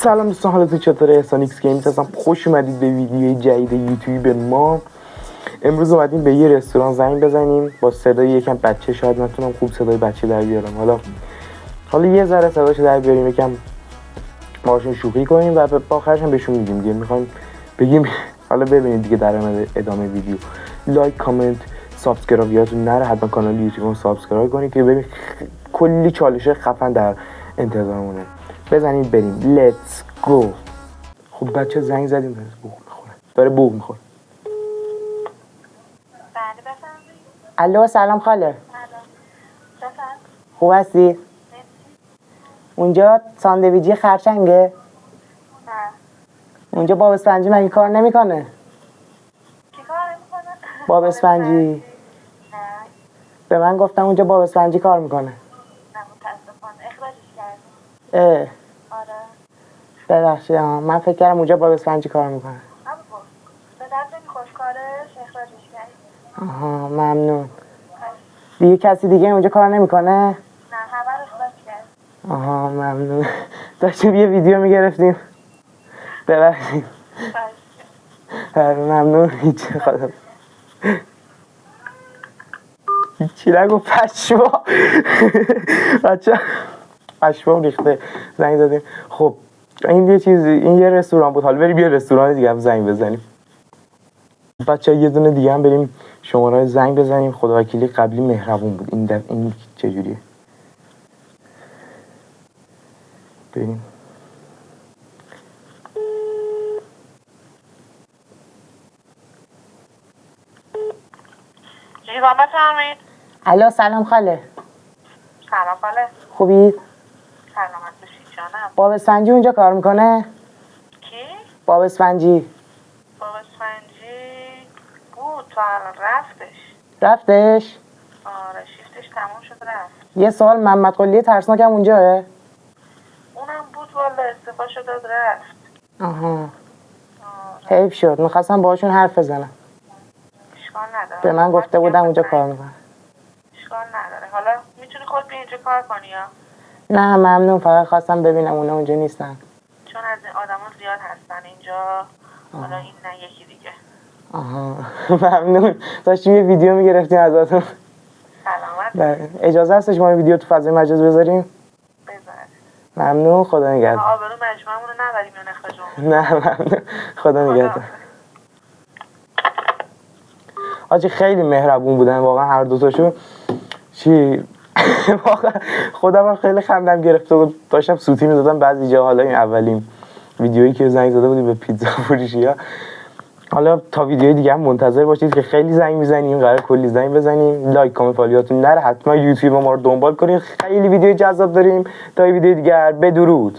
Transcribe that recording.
سلام دوستان، حالتون چطوره؟ احسان ایکس گیمز هستم. خوش اومدید به ویدیوی جدید یوتیوب ما. امروز اومدیم به یه رستوران زنگ بزنیم. با صدای یکم بچه شاید نتونم خوب صدای بچه در بیارم. حالا یه ذره صداشو در بیاریم، یکم باشون شوخی کنیم و با آخرش هم بهشون میگیم دیگه میخوایم بگیم. حالا ببینید دیگه در ادامه ویدیو. لایک، کامنت، سابسکرایب یادتون نره. حتما کانال یوتیوبم سابسکرایب کنید که ببین کلی چالش خفن در انتظارمونه. بزنید بریم. لیتس گو. خب بچه زنگ زدیم داره بوق میخوره. بله بفرمایید. الو سلام خاله. سلام. خوب هستی؟ اونجا ساندویچی خرچنگه؟ نه. اونجا باب اسفنجی مگه کار نمیکنه؟ کی کار میکنه؟ باب اسفنجی. نه. به من گفتم اونجا باب اسفنجی کار میکنه. نه متاسفانه اخراجش کردیم. آره. ببخشید من فکر کردم اونجا باب اسفنجی کار میکنه. اما به درد نمیخوره کارش، اخراجش کردیم. آها ممنون. دیگه کسی دیگه اونجا کار نمیکنه؟ نه همه رو اخراج کردیم. آها ممنون. داشتیم یه ویدیو میگرفتیم. ببخشید. ممنون. هیچی نگو پشما. بچه پشمام ریخته. زنگ زدیم. خب این یه رستوران بود. حالا بریم یه رستوران دیگه هم زنگ بزنیم. بچه یه دونه دیگه هم بریم شماره زنگ بزنیم. خداوکیلی قبلی مهربون بود. این چجوریه؟ بریم. جیوان بفرمایید. الو سلام خاله. سلام خاله. خوبی؟ سلامت باشید جانم. باب اسفنجی اونجا کار میکنه؟ کی؟ باب اسفنجی. باب اسفنجی بود تا الان رفتش. رفتش؟ آره شیفتش تموم شد رفت. یه سوال، محمد قلی ترسناک هم اونجاه؟ اونم بود والا استفا شد رفت. آها. حیف شد، میخواستم باهاشون حرف بزنم. اشکال نداره. به من گفته بودم اونجا کار میکنه. اشکال نداره. حالا میتونی خود بیا اینجا کار کنی یا؟ نه ممنون، فقط خواستم ببینم اونا اونجا نیستن. چون از آدما زیاد هستن اینجا. حالا این نه یکی دیگه. آها ممنون. داشتیم یه ویدیو میگرفتیم ازتون. سلامت. اجازه هستش ما این ویدیو تو فضای مجاز بذاریم؟ بذار. ممنون. خدا نگهدار. آبرو مجموعمون رو نبریم یا نخراجمون. نه ممنون. خدا نگهدار. آجی خیلی مهربون بودن واقعا هر دوتاشون. واقعا خودم خیلی خندم گرفته بود. داشتم سوتی می‌دادم بعضی جا. حالا این اولین ویدیویی که زنگ زده بودیم به پیتزا فروشی‌ها. حالا تا ویدیوی دیگه هم منتظر باشید که خیلی زنگ میزنیم. قرار کلی زنگ بزنیم. لایک کامنت فالویاتون نره. حتما یوتیوب ما رو دنبال کنید. خیلی ویدیو جذاب داریم. تا ویدیو دیگر بدرود.